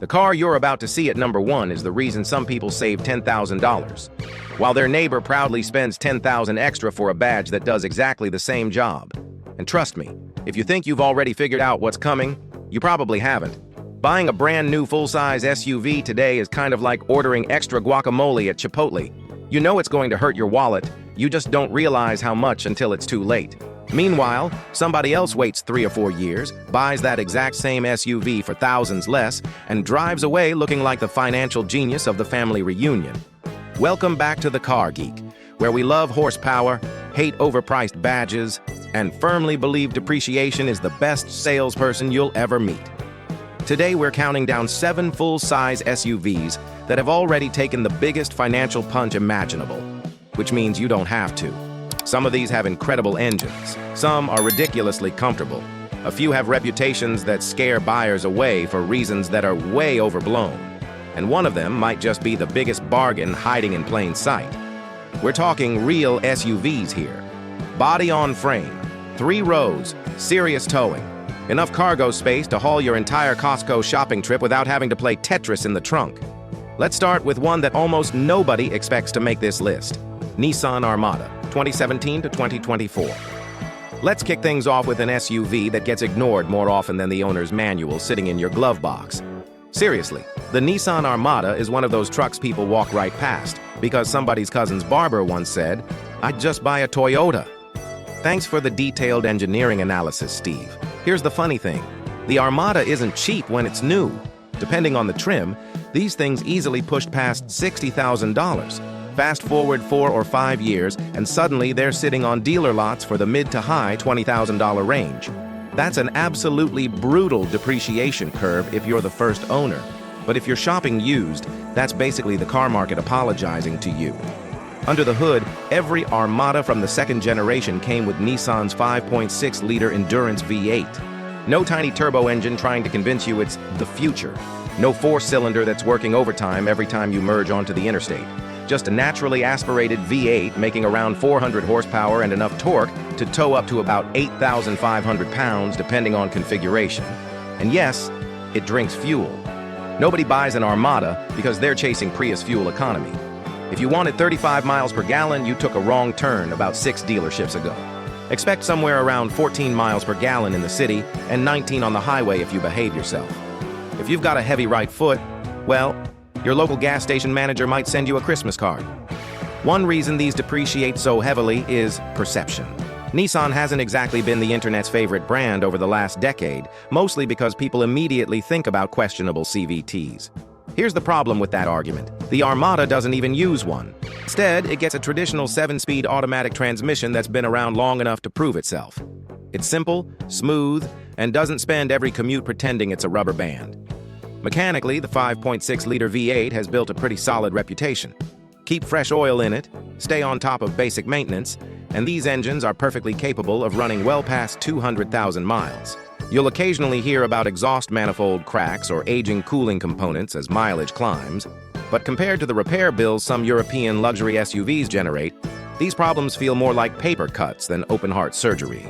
The car you're about to see at number 1 is the reason some people save $10,000, while their neighbor proudly spends $10,000 extra for a badge that does exactly the same job. And trust me, if you think you've already figured out what's coming, you probably haven't. Buying a brand new full-size SUV today is kind of like ordering extra guacamole at Chipotle. You know it's going to hurt your wallet, you just don't realize how much until it's too late. Meanwhile, somebody else waits 3 or 4 years, buys that exact same SUV for thousands less, and drives away looking like the financial genius of the family reunion. Welcome back to the Car Geek, where we love horsepower, hate overpriced badges, and firmly believe depreciation is the best salesperson you'll ever meet. Today we're counting down 7 full-size SUVs that have already taken the biggest financial punch imaginable, which means you don't have to. Some of these have incredible engines. Some are ridiculously comfortable. A few have reputations that scare buyers away for reasons that are way overblown. And one of them might just be the biggest bargain hiding in plain sight. We're talking real SUVs here. Body on frame, 3 rows, serious towing, enough cargo space to haul your entire Costco shopping trip without having to play Tetris in the trunk. Let's start with one that almost nobody expects to make this list. Nissan Armada, 2017 to 2024. Let's kick things off with an SUV that gets ignored more often than the owner's manual sitting in your glove box. Seriously, the Nissan Armada is one of those trucks people walk right past because somebody's cousin's barber once said, "I'd just buy a Toyota." Thanks for the detailed engineering analysis, Steve. Here's the funny thing. The Armada isn't cheap when it's new. Depending on the trim, these things easily pushed past $60,000. Fast forward 4 or 5 years, and suddenly they're sitting on dealer lots for the mid to high $20,000 range. That's an absolutely brutal depreciation curve if you're the first owner. But if you're shopping used, that's basically the car market apologizing to you. Under the hood, every Armada from the second generation came with Nissan's 5.6-liter Endurance V8. No tiny turbo engine trying to convince you it's the future. No 4-cylinder that's working overtime every time you merge onto the interstate. Just a naturally aspirated V8 making around 400 horsepower and enough torque to tow up to about 8,500 pounds depending on configuration. And yes, it drinks fuel. Nobody buys an Armada because they're chasing Prius fuel economy. If you wanted 35 miles per gallon, you took a wrong turn about 6 dealerships ago. Expect somewhere around 14 miles per gallon in the city and 19 on the highway if you behave yourself. If you've got a heavy right foot, well, your local gas station manager might send you a Christmas card. One reason these depreciate so heavily is perception. Nissan hasn't exactly been the internet's favorite brand over the last decade, mostly because people immediately think about questionable CVTs. Here's the problem with that argument. The Armada doesn't even use one. Instead, it gets a traditional 7-speed automatic transmission that's been around long enough to prove itself. It's simple, smooth, and doesn't spend every commute pretending it's a rubber band. Mechanically, the 5.6-liter V8 has built a pretty solid reputation. Keep fresh oil in it, stay on top of basic maintenance, and these engines are perfectly capable of running well past 200,000 miles. You'll occasionally hear about exhaust manifold cracks or aging cooling components as mileage climbs, but compared to the repair bills some European luxury SUVs generate, these problems feel more like paper cuts than open-heart surgery.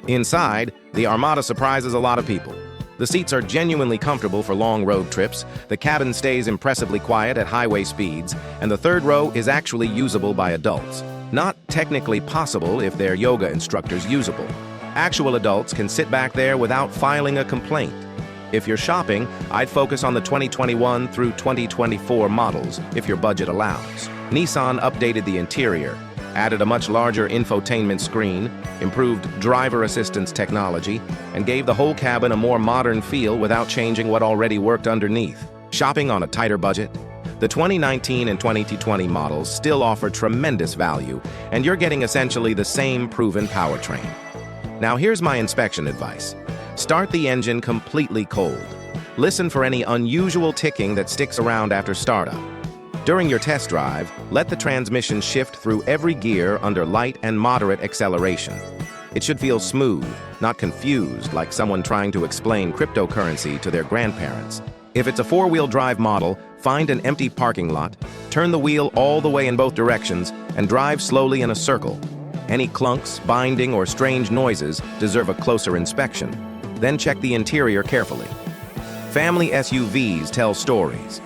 Inside, the Armada surprises a lot of people. The seats are genuinely comfortable for long road trips, the cabin stays impressively quiet at highway speeds, and the third row is actually usable by adults. Not technically possible if they're yoga instructors usable. Actual adults can sit back there without filing a complaint. If you're shopping, I'd focus on the 2021 through 2024 models, if your budget allows. Nissan updated the interior, added a much larger infotainment screen, improved driver assistance technology, and gave the whole cabin a more modern feel without changing what already worked underneath. Shopping on a tighter budget? The 2019 and 2020 models still offer tremendous value, and you're getting essentially the same proven powertrain. Now here's my inspection advice. Start the engine completely cold. Listen for any unusual ticking that sticks around after startup. During your test drive, let the transmission shift through every gear under light and moderate acceleration. It should feel smooth, not confused like someone trying to explain cryptocurrency to their grandparents. If it's a 4-wheel drive model, find an empty parking lot, turn the wheel all the way in both directions, and drive slowly in a circle. Any clunks, binding, or strange noises deserve a closer inspection. Then check the interior carefully. Family SUVs tell stories.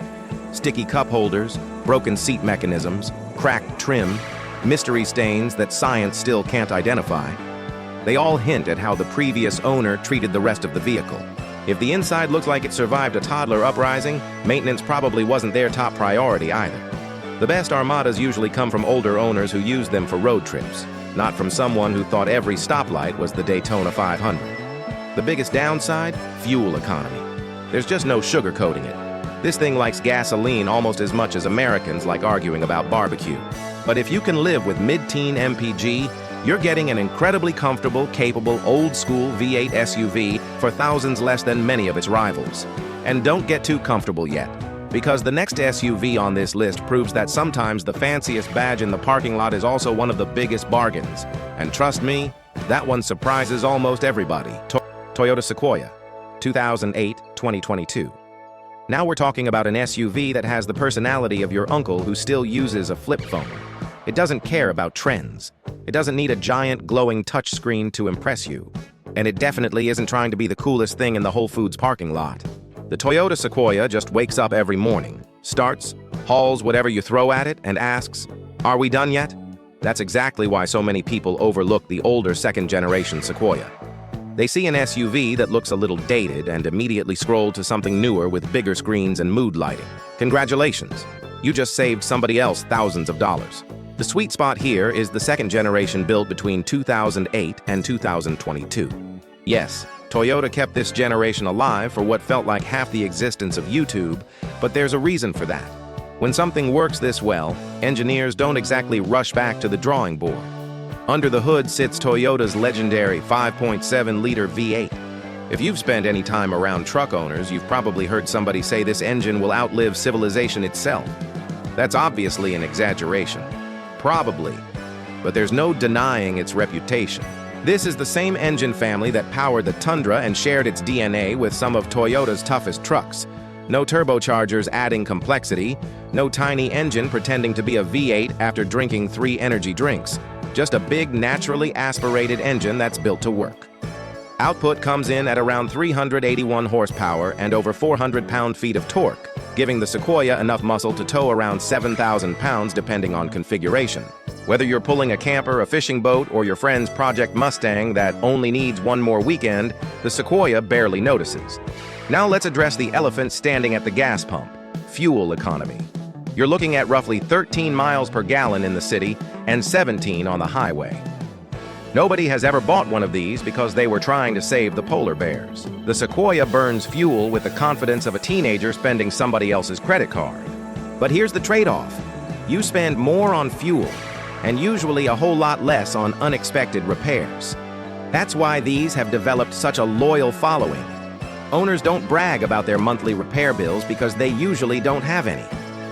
Sticky cup holders, broken seat mechanisms, cracked trim, mystery stains that science still can't identify. They all hint at how the previous owner treated the rest of the vehicle. If the inside looks like it survived a toddler uprising, maintenance probably wasn't their top priority either. The best Armadas usually come from older owners who used them for road trips, not from someone who thought every stoplight was the Daytona 500. The biggest downside? Fuel economy. There's just no sugarcoating it. This thing likes gasoline almost as much as Americans like arguing about barbecue. But if you can live with mid-teen MPG, you're getting an incredibly comfortable, capable, old-school V8 SUV for thousands less than many of its rivals. And don't get too comfortable yet, because the next SUV on this list proves that sometimes the fanciest badge in the parking lot is also one of the biggest bargains. And trust me, that one surprises almost everybody. Toyota Sequoia, 2008-2022. Now we're talking about an SUV that has the personality of your uncle who still uses a flip phone. It doesn't care about trends. It doesn't need a giant glowing touchscreen to impress you. And it definitely isn't trying to be the coolest thing in the Whole Foods parking lot. The Toyota Sequoia just wakes up every morning, starts, hauls whatever you throw at it, and asks, "Are we done yet?" That's exactly why so many people overlook the older second-generation Sequoia. They see an SUV that looks a little dated and immediately scroll to something newer with bigger screens and mood lighting. Congratulations, you just saved somebody else thousands of dollars. The sweet spot here is the second generation built between 2008 and 2022. Yes, Toyota kept this generation alive for what felt like half the existence of YouTube, but there's a reason for that. When something works this well, engineers don't exactly rush back to the drawing board. Under the hood sits Toyota's legendary 5.7-liter V8. If you've spent any time around truck owners, you've probably heard somebody say this engine will outlive civilization itself. That's obviously an exaggeration. Probably. But there's no denying its reputation. This is the same engine family that powered the Tundra and shared its DNA with some of Toyota's toughest trucks. No turbochargers adding complexity, no tiny engine pretending to be a V8 after drinking 3 energy drinks. Just a big, naturally aspirated engine that's built to work. Output comes in at around 381 horsepower and over 400 pound-feet of torque, giving the Sequoia enough muscle to tow around 7,000 pounds depending on configuration. Whether you're pulling a camper, a fishing boat, or your friend's Project Mustang that only needs one more weekend, the Sequoia barely notices. Now let's address the elephant standing at the gas pump: fuel economy. You're looking at roughly 13 miles per gallon in the city and 17 on the highway. Nobody has ever bought one of these because they were trying to save the polar bears. The Sequoia burns fuel with the confidence of a teenager spending somebody else's credit card. But here's the trade-off. You spend more on fuel, and usually a whole lot less on unexpected repairs. That's why these have developed such a loyal following. Owners don't brag about their monthly repair bills because they usually don't have any.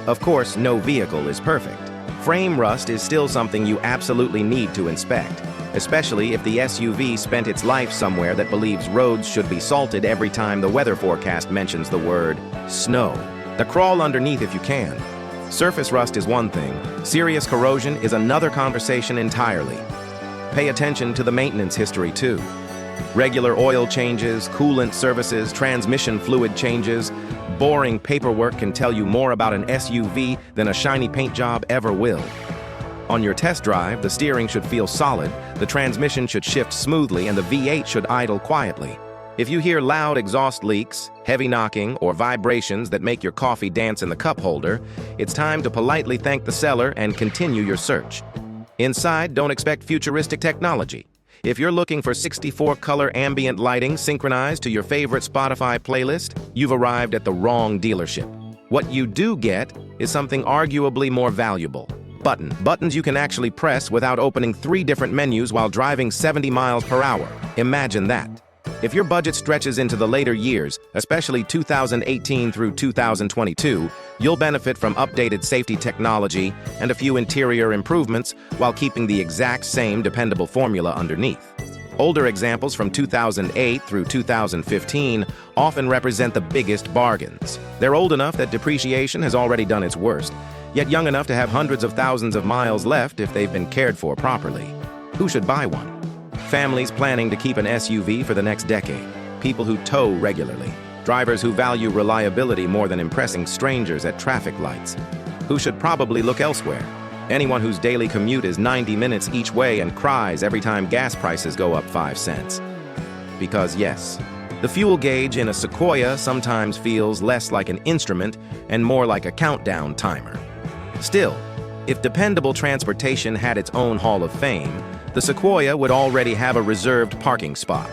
Of course, no vehicle is perfect. Frame rust is still something you absolutely need to inspect, especially if the SUV spent its life somewhere that believes roads should be salted every time the weather forecast mentions the word snow. Crawl underneath if you can. Surface rust is one thing. Serious corrosion is another conversation entirely. Pay attention to the maintenance history too. Regular oil changes, coolant services, transmission fluid changes. Boring paperwork can tell you more about an SUV than a shiny paint job ever will. On your test drive, the steering should feel solid, the transmission should shift smoothly, and the V8 should idle quietly. If you hear loud exhaust leaks, heavy knocking, or vibrations that make your coffee dance in the cup holder, it's time to politely thank the seller and continue your search. Inside, don't expect futuristic technology. If you're looking for 64-color ambient lighting synchronized to your favorite Spotify playlist, you've arrived at the wrong dealership. What you do get is something arguably more valuable. Buttons you can actually press without opening 3 different menus while driving 70 miles per hour. Imagine that. If your budget stretches into the later years, especially 2018 through 2022, you'll benefit from updated safety technology and a few interior improvements while keeping the exact same dependable formula underneath. Older examples from 2008 through 2015 often represent the biggest bargains. They're old enough that depreciation has already done its worst, yet young enough to have hundreds of thousands of miles left if they've been cared for properly. Who should buy one? Families planning to keep an SUV for the next decade. People who tow regularly. drivers who value reliability more than impressing strangers at traffic lights, who should probably look elsewhere. Anyone whose daily commute is 90 minutes each way and cries every time gas prices go up 5 cents. Because yes, the fuel gauge in a Sequoia sometimes feels less like an instrument and more like a countdown timer. Still, if dependable transportation had its own Hall of Fame, the Sequoia would already have a reserved parking spot.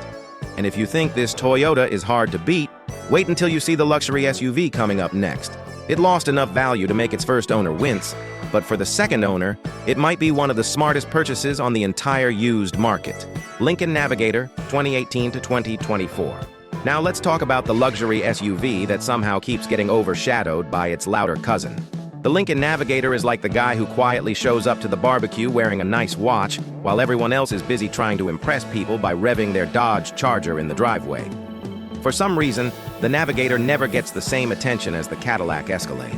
And if you think this Toyota is hard to beat, wait until you see the luxury SUV coming up next. It lost enough value to make its first owner wince, but for the second owner, it might be one of the smartest purchases on the entire used market. Lincoln Navigator, 2018 to 2024. Now let's talk about the luxury SUV that somehow keeps getting overshadowed by its louder cousin. The Lincoln Navigator is like the guy who quietly shows up to the barbecue wearing a nice watch, while everyone else is busy trying to impress people by revving their Dodge Charger in the driveway. For some reason, the Navigator never gets the same attention as the Cadillac Escalade.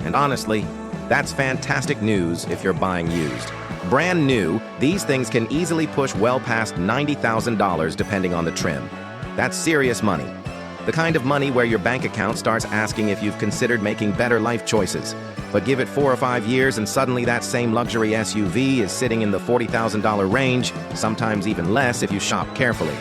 And honestly, that's fantastic news if you're buying used. Brand new, these things can easily push well past $90,000 depending on the trim. That's serious money. The kind of money where your bank account starts asking if you've considered making better life choices. But give it 4 or 5 years and suddenly that same luxury SUV is sitting in the $40,000 range, sometimes even less if you shop carefully.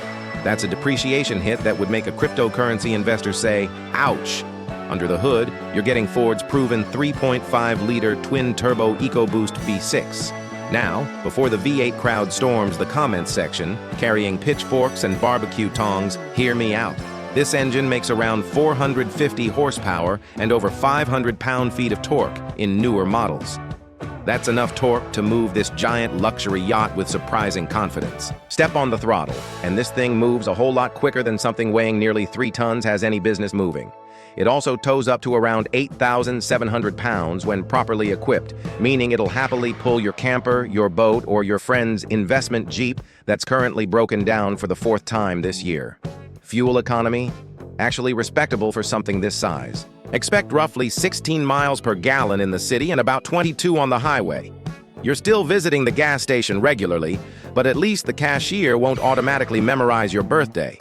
That's a depreciation hit that would make a cryptocurrency investor say, ouch. Under the hood, you're getting Ford's proven 3.5-liter twin-turbo EcoBoost V6. Now, before the V8 crowd storms the comments section, carrying pitchforks and barbecue tongs, hear me out. This engine makes around 450 horsepower and over 500 pound-feet of torque in newer models. That's enough torque to move this giant luxury yacht with surprising confidence. Step on the throttle, and this thing moves a whole lot quicker than something weighing nearly 3 tons has any business moving. It also tows up to around 8,700 pounds when properly equipped, meaning it'll happily pull your camper, your boat, or your friend's investment Jeep that's currently broken down for the 4th time this year. Fuel economy? Actually respectable for something this size. Expect roughly 16 miles per gallon in the city and about 22 on the highway. You're still visiting the gas station regularly, but at least the cashier won't automatically memorize your birthday.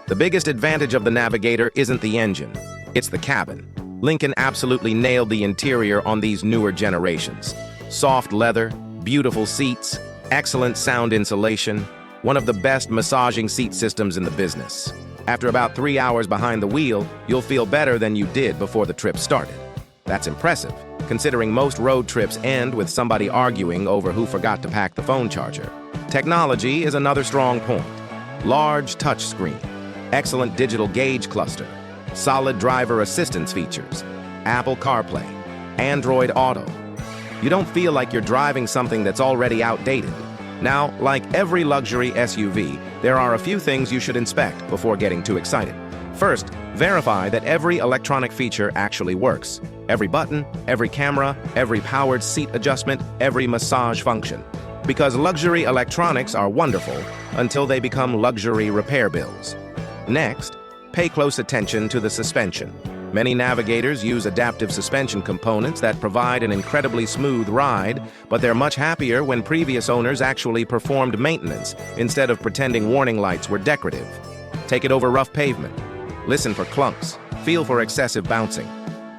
The biggest advantage of the Navigator isn't the engine, it's the cabin. Lincoln absolutely nailed the interior on these newer generations. Soft leather, beautiful seats, excellent sound insulation, one of the best massaging seat systems in the business. After about 3 hours behind the wheel, you'll feel better than you did before the trip started. That's impressive, considering most road trips end with somebody arguing over who forgot to pack the phone charger. Technology is another strong point. Large touchscreen, excellent digital gauge cluster, solid driver assistance features, Apple CarPlay, Android Auto. You don't feel like you're driving something that's already outdated. Now, like every luxury SUV, there are a few things you should inspect before getting too excited. First, verify that every electronic feature actually works. Every button, every camera, every powered seat adjustment, every massage function. Because luxury electronics are wonderful until they become luxury repair bills. Next, pay close attention to the suspension. Many Navigators use adaptive suspension components that provide an incredibly smooth ride, but they're much happier when previous owners actually performed maintenance instead of pretending warning lights were decorative. Take it over rough pavement. Listen for clunks. Feel for excessive bouncing.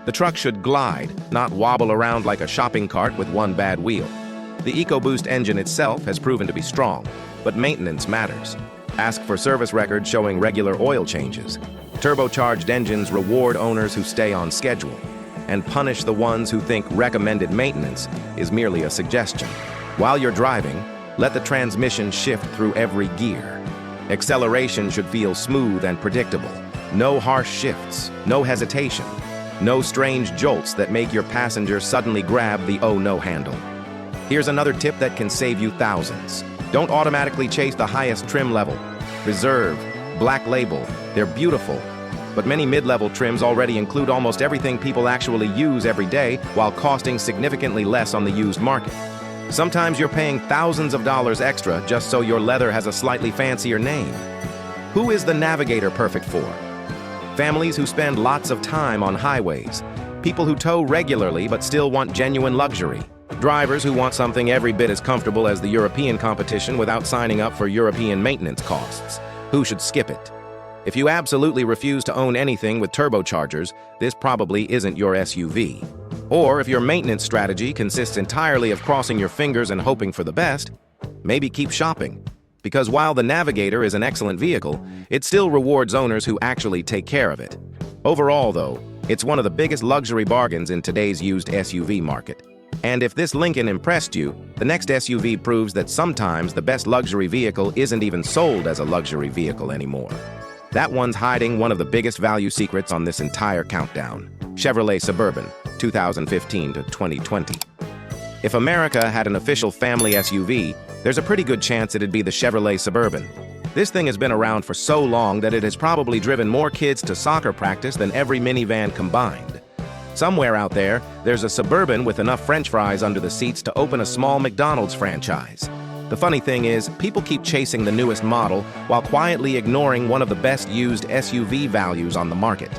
The truck should glide, not wobble around like a shopping cart with one bad wheel. The EcoBoost engine itself has proven to be strong, but maintenance matters. Ask for service records showing regular oil changes. Turbocharged engines reward owners who stay on schedule and punish the ones who think recommended maintenance is merely a suggestion. While you're driving, let the transmission shift through every gear. Acceleration should feel smooth and predictable. No harsh shifts, no hesitation, no strange jolts that make your passenger suddenly grab the oh no handle. Here's another tip that can save you thousands. Don't automatically chase the highest trim level. Reserve, Black Label, they're beautiful. But many mid-level trims already include almost everything people actually use every day while costing significantly less on the used market. Sometimes you're paying thousands of dollars extra just so your leather has a slightly fancier name. Who is the Navigator perfect for? Families who spend lots of time on highways. People who tow regularly but still want genuine luxury. Drivers who want something every bit as comfortable as the European competition without signing up for European maintenance costs. Who should skip it? If you absolutely refuse to own anything with turbochargers, this probably isn't your SUV. Or if your maintenance strategy consists entirely of crossing your fingers and hoping for the best, maybe keep shopping. Because while the Navigator is an excellent vehicle, it still rewards owners who actually take care of it. Overall, though, it's one of the biggest luxury bargains in today's used SUV market. And if this Lincoln impressed you, the next SUV proves that sometimes the best luxury vehicle isn't even sold as a luxury vehicle anymore. That one's hiding one of the biggest value secrets on this entire countdown. Chevrolet Suburban, 2015 to 2020. If America had an official family SUV, there's a pretty good chance it'd be the Chevrolet Suburban. This thing has been around for so long that it has probably driven more kids to soccer practice than every minivan combined. Somewhere out there, there's a Suburban with enough French fries under the seats to open a small McDonald's franchise. The funny thing is, people keep chasing the newest model while quietly ignoring one of the best used SUV values on the market.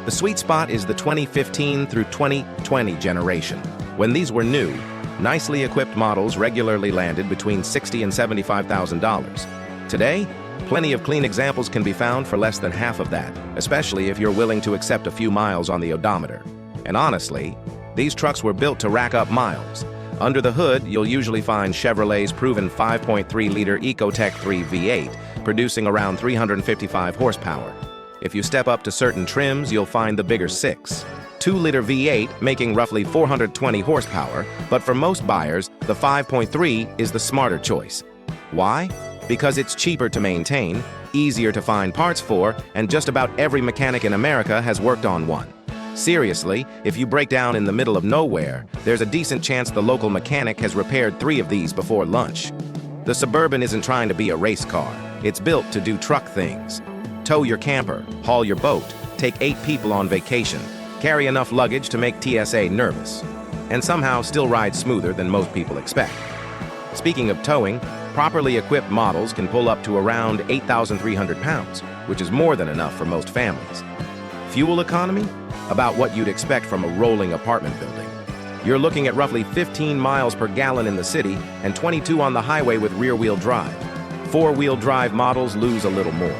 The sweet spot is the 2015 through 2020 generation. When these were new, nicely equipped models regularly landed between $60,000 and $75,000. Today, plenty of clean examples can be found for less than half of that, especially if you're willing to accept a few miles on the odometer. And honestly, these trucks were built to rack up miles. Under the hood, you'll usually find Chevrolet's proven 5.3-liter Ecotec 3 V8, producing around 355 horsepower. If you step up to certain trims, you'll find the bigger 6. 2-liter V8 making roughly 420 horsepower, but for most buyers, the 5.3 is the smarter choice. Why? Because it's cheaper to maintain, easier to find parts for, and just about every mechanic in America has worked on one. Seriously, if you break down in the middle of nowhere, there's a decent chance the local mechanic has repaired 3 of these before lunch. The Suburban isn't trying to be a race car. It's built to do truck things. Tow your camper, haul your boat, take 8 people on vacation, carry enough luggage to make TSA nervous, and somehow still ride smoother than most people expect. Speaking of towing, properly equipped models can pull up to around 8,300 pounds, which is more than enough for most families. Fuel economy? About what you'd expect from a rolling apartment building. You're looking at roughly 15 miles per gallon in the city and 22 on the highway with rear-wheel drive. 4-wheel drive models lose a little more.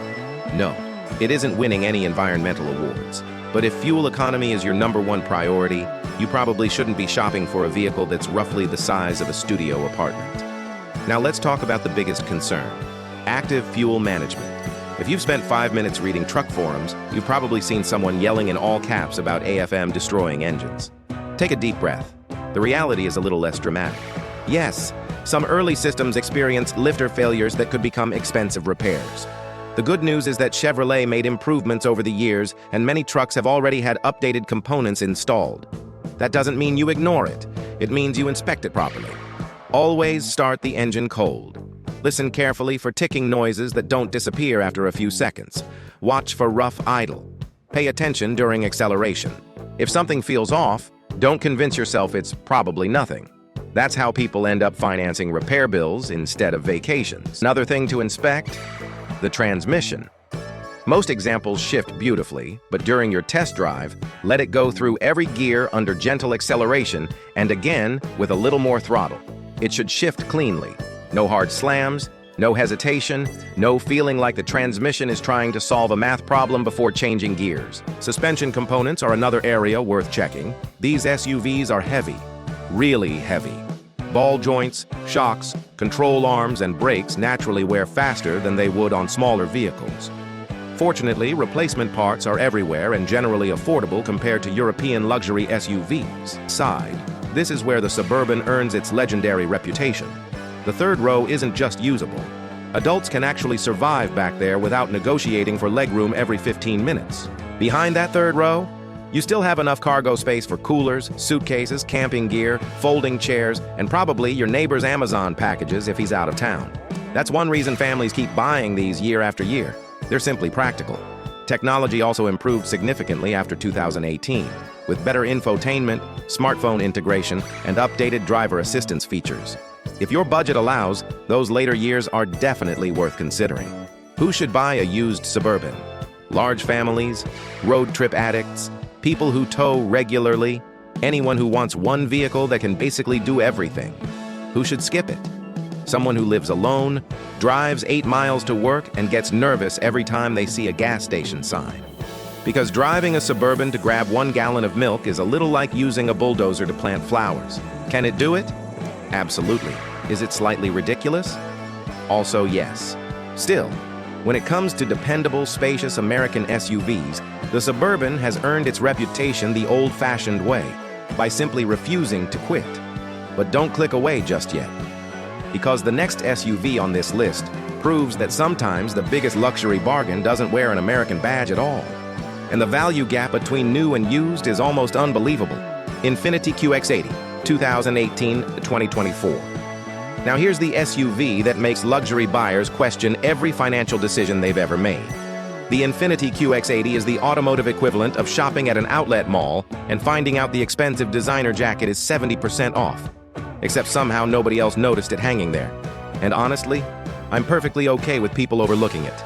No, it isn't winning any environmental awards. But if fuel economy is your #1 priority, you probably shouldn't be shopping for a vehicle that's roughly the size of a studio apartment. Now let's talk about the biggest concern: active fuel management. If you've spent 5 minutes reading truck forums, you've probably seen someone yelling in all caps about AFM destroying engines. Take a deep breath. The reality is a little less dramatic. Yes, some early systems experienced lifter failures that could become expensive repairs. The good news is that Chevrolet made improvements over the years, and many trucks have already had updated components installed. That doesn't mean you ignore it. It means you inspect it properly. Always start the engine cold. Listen carefully for ticking noises that don't disappear after a few seconds. Watch for rough idle. Pay attention during acceleration. If something feels off, don't convince yourself it's probably nothing. That's how people end up financing repair bills instead of vacations. Another thing to inspect: the transmission. Most examples shift beautifully, but during your test drive, let it go through every gear under gentle acceleration and again with a little more throttle. It should shift cleanly. No hard slams, no hesitation, no feeling like the transmission is trying to solve a math problem before changing gears. Suspension components are another area worth checking. These SUVs are heavy, really heavy. Ball joints, shocks, control arms, and brakes naturally wear faster than they would on smaller vehicles. Fortunately, replacement parts are everywhere and generally affordable compared to European luxury SUVs. This is where the Suburban earns its legendary reputation. The third row isn't just usable. Adults can actually survive back there without negotiating for legroom every 15 minutes. Behind that third row, you still have enough cargo space for coolers, suitcases, camping gear, folding chairs, and probably your neighbor's Amazon packages if he's out of town. That's one reason families keep buying these year after year. They're simply practical. Technology also improved significantly after 2018, with better infotainment, smartphone integration, and updated driver assistance features. If your budget allows, those later years are definitely worth considering. Who should buy a used Suburban? Large families, road trip addicts, people who tow regularly, anyone who wants one vehicle that can basically do everything. Who should skip it? Someone who lives alone, drives 8 miles to work, and gets nervous every time they see a gas station sign. Because driving a Suburban to grab 1 gallon of milk is a little like using a bulldozer to plant flowers. Can it do it? Absolutely. Is it slightly ridiculous? Also, yes. Still, when it comes to dependable, spacious American SUVs, the Suburban has earned its reputation the old-fashioned way, by simply refusing to quit. But don't click away just yet, because the next SUV on this list proves that sometimes the biggest luxury bargain doesn't wear an American badge at all. And the value gap between new and used is almost unbelievable. Infiniti QX80, 2018-2024. Now here's the SUV that makes luxury buyers question every financial decision they've ever made. The Infiniti QX80 is the automotive equivalent of shopping at an outlet mall and finding out the expensive designer jacket is 70% off. Except somehow nobody else noticed it hanging there. And honestly, I'm perfectly okay with people overlooking it,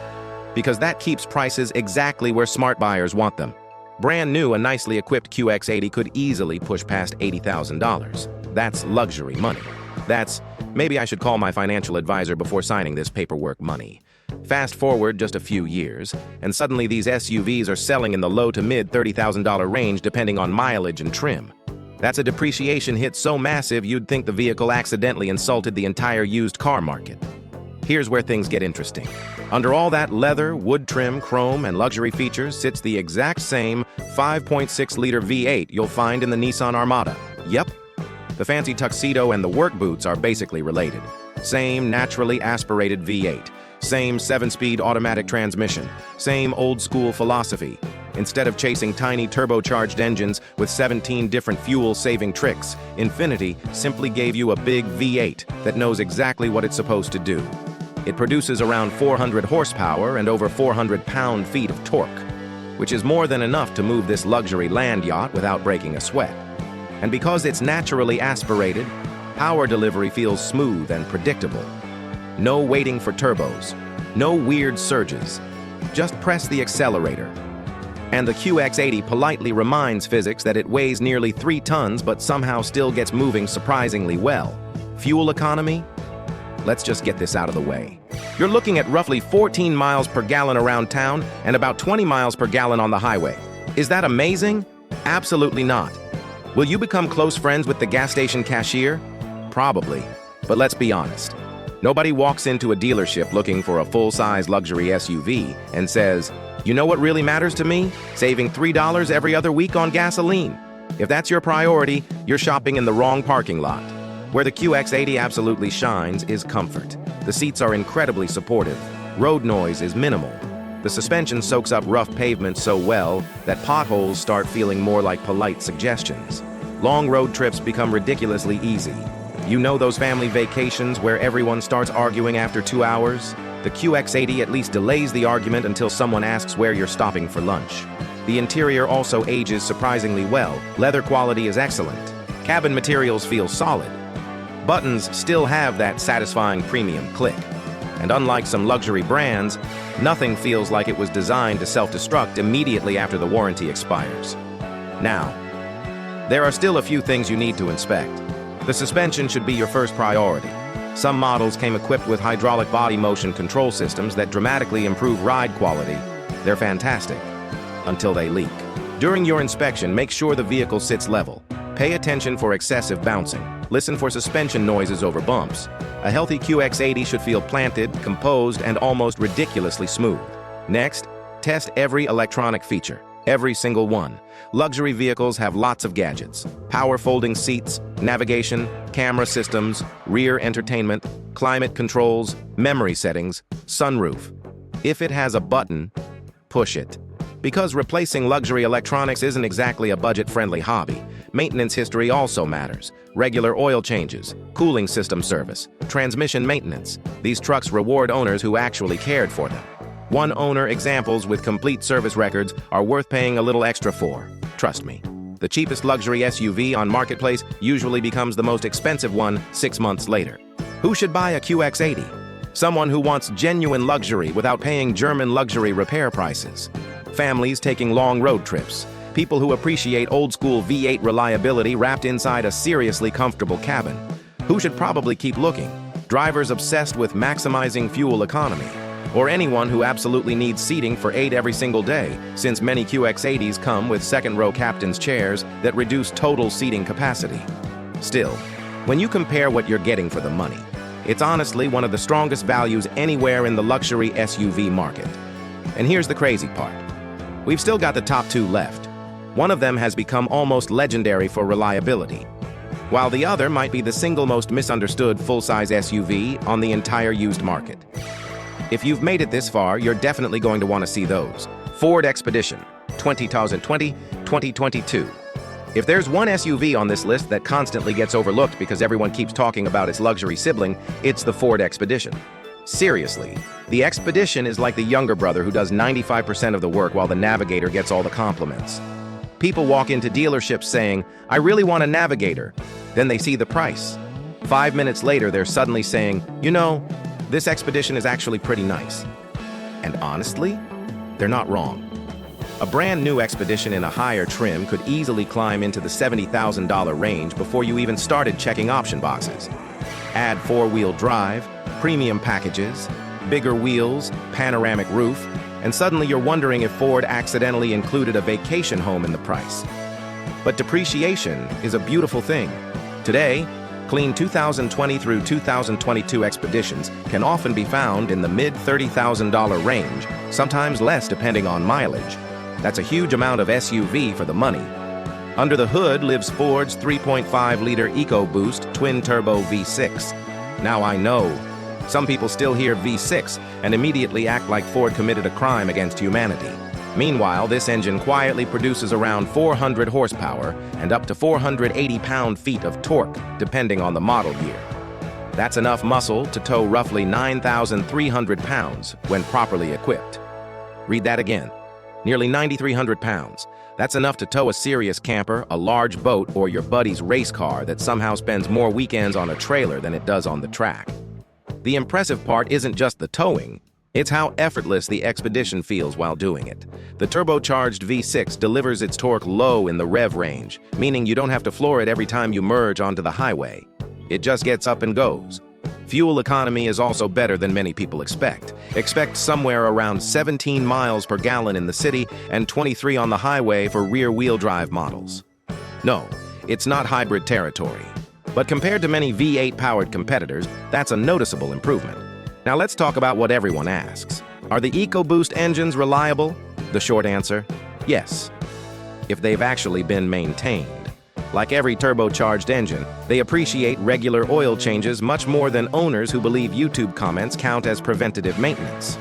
because that keeps prices exactly where smart buyers want them. Brand new, a nicely equipped QX80 could easily push past $80,000. That's luxury money. That's, maybe I should call my financial advisor before signing this paperwork money. Fast forward just a few years, and suddenly these SUVs are selling in the low to mid $30,000 range depending on mileage and trim. That's a depreciation hit so massive you'd think the vehicle accidentally insulted the entire used car market. Here's where things get interesting. Under all that leather, wood trim, chrome, and luxury features sits the exact same 5.6-liter V8 you'll find in the Nissan Armada. Yep. The fancy tuxedo and the work boots are basically related. Same naturally aspirated V8. Same 7-speed automatic transmission. Same old-school philosophy. Instead of chasing tiny turbocharged engines with 17 different fuel-saving tricks, Infiniti simply gave you a big V8 that knows exactly what it's supposed to do. It produces around 400 horsepower and over 400 pound-feet of torque, which is more than enough to move this luxury land yacht without breaking a sweat. And because it's naturally aspirated, power delivery feels smooth and predictable. No waiting for turbos, no weird surges. Just press the accelerator. And the QX80 politely reminds physics that it weighs nearly 3 tons but somehow still gets moving surprisingly well. Fuel economy? Let's just get this out of the way. You're looking at roughly 14 miles per gallon around town and about 20 miles per gallon on the highway. Is that amazing? Absolutely not. Will you become close friends with the gas station cashier? Probably. But let's be honest. Nobody walks into a dealership looking for a full-size luxury SUV and says, "You know what really matters to me? Saving $3 every other week on gasoline." If that's your priority, you're shopping in the wrong parking lot. Where the QX80 absolutely shines is comfort. The seats are incredibly supportive. Road noise is minimal. The suspension soaks up rough pavement so well that potholes start feeling more like polite suggestions. Long road trips become ridiculously easy. You know those family vacations where everyone starts arguing after 2 hours? The QX80 at least delays the argument until someone asks where you're stopping for lunch. The interior also ages surprisingly well. Leather quality is excellent. Cabin materials feel solid. Buttons still have that satisfying premium click. And unlike some luxury brands, nothing feels like it was designed to self-destruct immediately after the warranty expires. Now, there are still a few things you need to inspect. The suspension should be your first priority. Some models came equipped with hydraulic body motion control systems that dramatically improve ride quality. They're fantastic, until they leak. During your inspection, make sure the vehicle sits level. Pay attention for excessive bouncing. Listen for suspension noises over bumps. A healthy QX80 should feel planted, composed, and almost ridiculously smooth. Next, test every electronic feature. Every single one. Luxury vehicles have lots of gadgets. Power folding seats, navigation, camera systems, rear entertainment, climate controls, memory settings, sunroof. If it has a button, push it. Because replacing luxury electronics isn't exactly a budget-friendly hobby, maintenance history also matters. Regular oil changes, cooling system service, transmission maintenance. These trucks reward owners who actually cared for them. One-owner examples with complete service records are worth paying a little extra for. Trust me. The cheapest luxury SUV on Marketplace usually becomes the most expensive one 6 months later. Who should buy a QX80? Someone who wants genuine luxury without paying German luxury repair prices. Families taking long road trips. People who appreciate old-school V8 reliability wrapped inside a seriously comfortable cabin. Who should probably keep looking? drivers obsessed with maximizing fuel economy, or anyone who absolutely needs seating for 8 every single day, since many QX80s come with second-row captain's chairs that reduce total seating capacity. Still, when you compare what you're getting for the money, it's honestly one of the strongest values anywhere in the luxury SUV market. And here's the crazy part. We've still got the top 2 left. One of them has become almost legendary for reliability, while the other might be the single most misunderstood full-size SUV on the entire used market. If you've made it this far, you're definitely going to want to see those. Ford Expedition, 2020-2022. If there's one SUV on this list that constantly gets overlooked because everyone keeps talking about its luxury sibling, it's the Ford Expedition. Seriously, the Expedition is like the younger brother who does 95% of the work while the Navigator gets all the compliments. People walk into dealerships saying, "I really want a Navigator." Then they see the price. 5 minutes later, they're suddenly saying, "You know, this Expedition is actually pretty nice." And honestly, they're not wrong. A brand new Expedition in a higher trim could easily climb into the $70,000 range before you even started checking option boxes. Add 4-wheel drive, premium packages, bigger wheels, panoramic roof, and suddenly you're wondering if Ford accidentally included a vacation home in the price. But depreciation is a beautiful thing. Today, clean 2020 through 2022 Expeditions can often be found in the mid-$30,000 range, sometimes less depending on mileage. That's a huge amount of SUV for the money. Under the hood lives Ford's 3.5-liter EcoBoost twin-turbo V6. Now I know, some people still hear V6 and immediately act like Ford committed a crime against humanity. Meanwhile, this engine quietly produces around 400 horsepower and up to 480 pound-feet of torque, depending on the model year. That's enough muscle to tow roughly 9,300 pounds when properly equipped. Read that again. Nearly 9,300 pounds. That's enough to tow a serious camper, a large boat, or your buddy's race car that somehow spends more weekends on a trailer than it does on the track. The impressive part isn't just the towing, it's how effortless the Expedition feels while doing it. The turbocharged V6 delivers its torque low in the rev range, meaning you don't have to floor it every time you merge onto the highway. It just gets up and goes. Fuel economy is also better than many people expect. Expect somewhere around 17 miles per gallon in the city and 23 on the highway for rear-wheel drive models. No, it's not hybrid territory. But compared to many V8-powered competitors, that's a noticeable improvement. Now let's talk about what everyone asks. Are the EcoBoost engines reliable? The short answer, yes, if they've actually been maintained. Like every turbocharged engine, they appreciate regular oil changes much more than owners who believe YouTube comments count as preventative maintenance.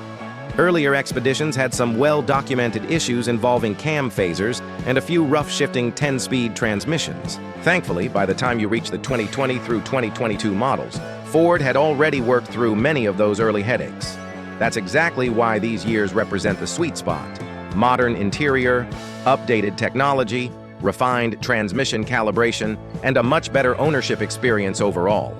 Earlier Expeditions had some well-documented issues involving cam phasers and a few rough-shifting 10-speed transmissions. Thankfully, by the time you reach the 2020 through 2022 models, Ford had already worked through many of those early headaches. That's exactly why these years represent the sweet spot. Modern interior, updated technology, refined transmission calibration, and a much better ownership experience overall.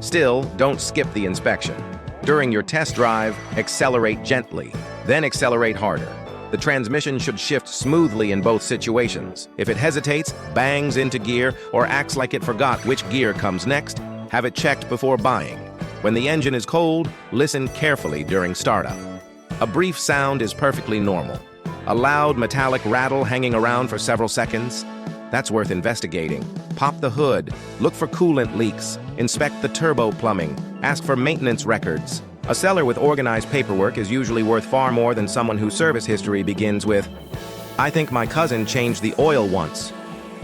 Still, don't skip the inspection. During your test drive, accelerate gently, then accelerate harder. The transmission should shift smoothly in both situations. If it hesitates, bangs into gear, or acts like it forgot which gear comes next, have it checked before buying. When the engine is cold, listen carefully during startup. A brief sound is perfectly normal. A loud metallic rattle hanging around for several seconds? That's worth investigating. Pop the hood, look for coolant leaks, inspect the turbo plumbing, ask for maintenance records. A seller with organized paperwork is usually worth far more than someone whose service history begins with, "I think my cousin changed the oil once."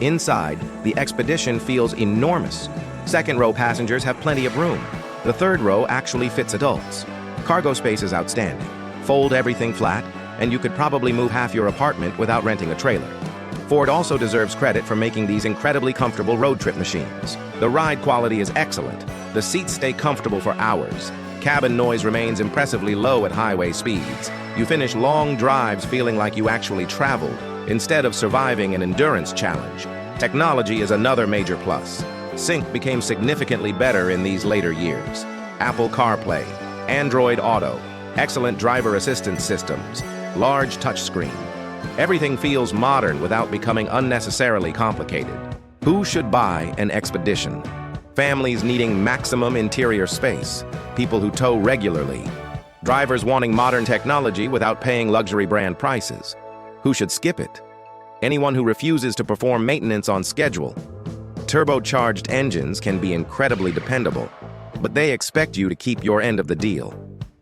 Inside, the Expedition feels enormous. Second-row passengers have plenty of room. The third row actually fits adults. Cargo space is outstanding. Fold everything flat, and you could probably move half your apartment without renting a trailer. Ford also deserves credit for making these incredibly comfortable road trip machines. The ride quality is excellent. The seats stay comfortable for hours. Cabin noise remains impressively low at highway speeds. You finish long drives feeling like you actually traveled, instead of surviving an endurance challenge. Technology is another major plus. Sync became significantly better in these later years. Apple CarPlay, Android Auto, excellent driver assistance systems, large touchscreen. Everything feels modern without becoming unnecessarily complicated. Who should buy an Expedition? families needing maximum interior space, people who tow regularly, drivers wanting modern technology without paying luxury brand prices. Who should skip it? Anyone who refuses to perform maintenance on schedule. Turbocharged engines can be incredibly dependable, but they expect you to keep your end of the deal.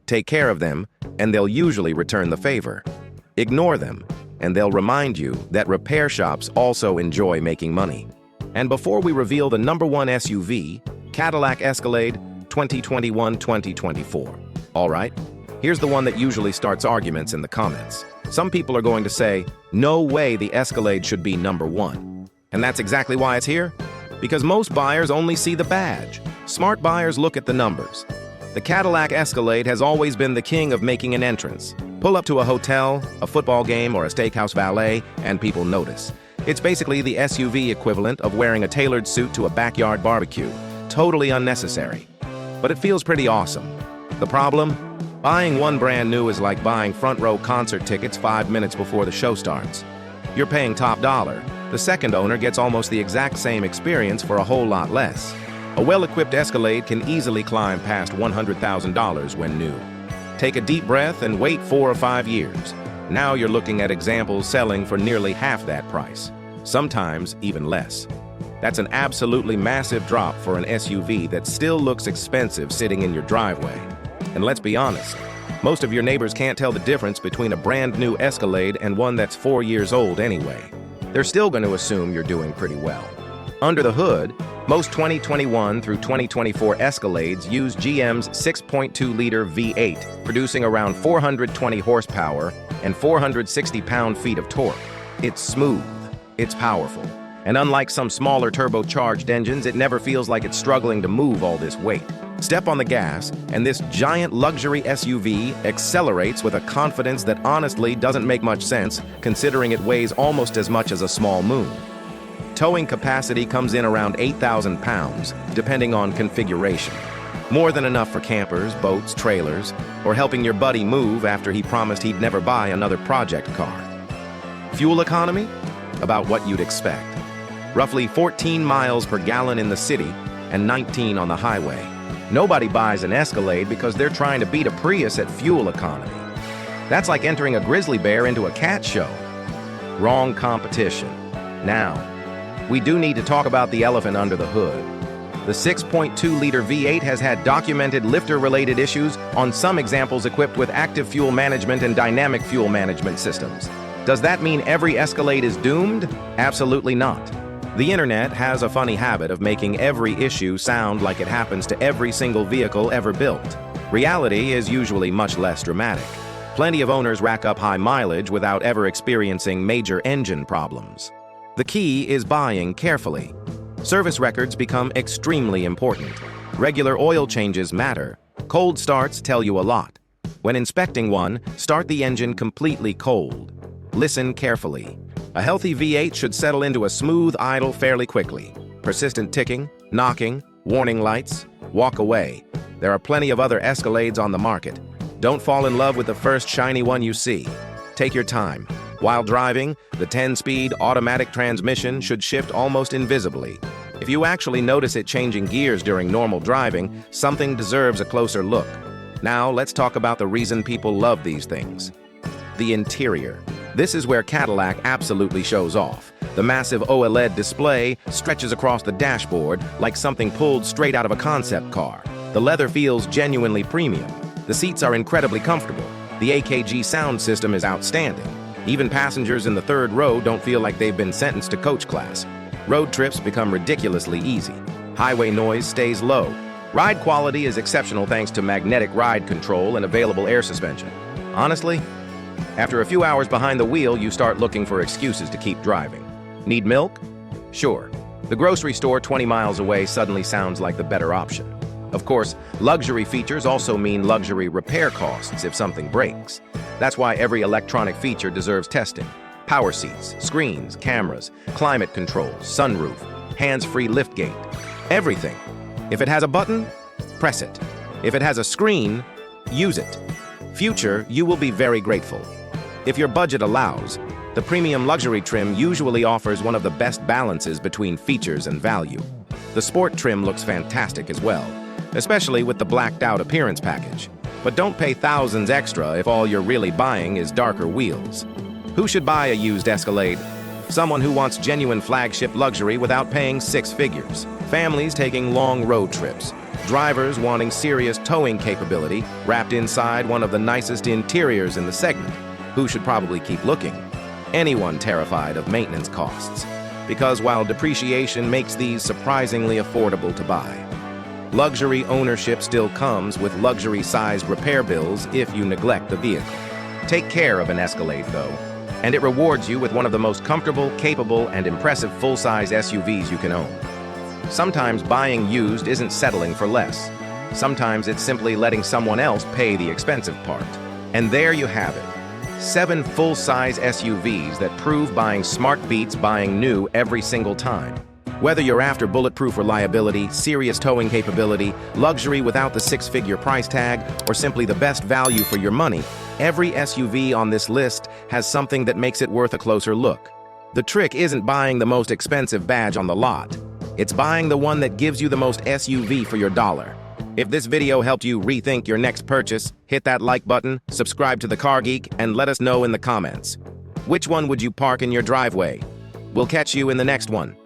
Take care of them, and they'll usually return the favor. Ignore them, and they'll remind you that repair shops also enjoy making money. And before we reveal the #1 SUV, Cadillac Escalade 2021-2024. All right, here's the one that usually starts arguments in the comments. Some people are going to say, no way the Escalade should be #1. And that's exactly why it's here. Because most buyers only see the badge. Smart buyers look at the numbers. The Cadillac Escalade has always been the king of making an entrance. Pull up to a hotel, a football game, or a steakhouse valet, and people notice. It's basically the SUV equivalent of wearing a tailored suit to a backyard barbecue. Totally unnecessary. But it feels pretty awesome. The problem? Buying one brand new is like buying front row concert tickets 5 minutes before the show starts. You're paying top dollar. The second owner gets almost the exact same experience for a whole lot less. A well-equipped Escalade can easily climb past $100,000 when new. Take a deep breath and wait 4 or 5 years. Now you're looking at examples selling for nearly half that price, sometimes even less. That's an absolutely massive drop for an SUV that still looks expensive sitting in your driveway. And let's be honest, most of your neighbors can't tell the difference between a brand new Escalade and one that's 4 years old anyway. They're still going to assume you're doing pretty well. Under the hood, most 2021 through 2024 Escalades use GM's 6.2-liter V8, producing around 420 horsepower and 460 pound-feet of torque. It's smooth, it's powerful, and unlike some smaller turbocharged engines, it never feels like it's struggling to move all this weight. Step on the gas, and this giant luxury SUV accelerates with a confidence that honestly doesn't make much sense, considering it weighs almost as much as a small moon. Towing capacity comes in around 8,000 pounds, depending on configuration. More than enough for campers, boats, trailers, or helping your buddy move after he promised he'd never buy another project car. Fuel economy? About what you'd expect. Roughly 14 miles per gallon in the city and 19 on the highway. Nobody buys an Escalade because they're trying to beat a Prius at fuel economy. That's like entering a grizzly bear into a cat show. Wrong competition. Now, we do need to talk about the elephant under the hood. The 6.2-liter V8 has had documented lifter-related issues on some examples equipped with active fuel management and dynamic fuel management systems. Does that mean every Escalade is doomed? Absolutely not. The internet has a funny habit of making every issue sound like it happens to every single vehicle ever built. Reality is usually much less dramatic. Plenty of owners rack up high mileage without ever experiencing major engine problems. The key is buying carefully. Service records become extremely important. Regular oil changes matter. Cold starts tell you a lot. When inspecting one, start the engine completely cold. Listen carefully. A healthy V8 should settle into a smooth idle fairly quickly. Persistent ticking, knocking, warning lights, walk away. There are plenty of other Escalades on the market. Don't fall in love with the first shiny one you see. Take your time. While driving, the 10-speed automatic transmission should shift almost invisibly. If you actually notice it changing gears during normal driving, something deserves a closer look. Now, let's talk about the reason people love these things. The interior. This is where Cadillac absolutely shows off. The massive OLED display stretches across the dashboard like something pulled straight out of a concept car. The leather feels genuinely premium. The seats are incredibly comfortable. The AKG sound system is outstanding. Even passengers in the third row don't feel like they've been sentenced to coach class. Road trips become ridiculously easy. Highway noise stays low. Ride quality is exceptional thanks to magnetic ride control and available air suspension. Honestly, after a few hours behind the wheel, you start looking for excuses to keep driving. Need milk? Sure. The grocery store 20 miles away suddenly sounds like the better option. Of course, luxury features also mean luxury repair costs if something breaks. That's why every electronic feature deserves testing. Power seats, screens, cameras, climate controls, sunroof, hands-free liftgate. Everything. If it has a button, press it. If it has a screen, use it. Future, you will be very grateful. If your budget allows, the premium luxury trim usually offers one of the best balances between features and value. The sport trim looks fantastic as well, especially with the blacked-out appearance package. But don't pay thousands extra if all you're really buying is darker wheels. Who should buy a used Escalade? Someone who wants genuine flagship luxury without paying six figures. Families taking long road trips. Drivers wanting serious towing capability wrapped inside one of the nicest interiors in the segment. Who should probably keep looking? Anyone terrified of maintenance costs. Because while depreciation makes these surprisingly affordable to buy, luxury ownership still comes with luxury-sized repair bills if you neglect the vehicle. Take care of an Escalade, though, and it rewards you with one of the most comfortable, capable, and impressive full-size SUVs you can own. Sometimes buying used isn't settling for less. Sometimes it's simply letting someone else pay the expensive part. And there you have it. 7 full-size SUVs that prove buying smart beats buying new every single time. Whether you're after bulletproof reliability, serious towing capability, luxury without the six-figure price tag, or simply the best value for your money, every SUV on this list has something that makes it worth a closer look. The trick isn't buying the most expensive badge on the lot. It's buying the one that gives you the most SUV for your dollar. If this video helped you rethink your next purchase, hit that like button, subscribe to the Car Geek, and let us know in the comments. Which one would you park in your driveway? We'll catch you in the next one.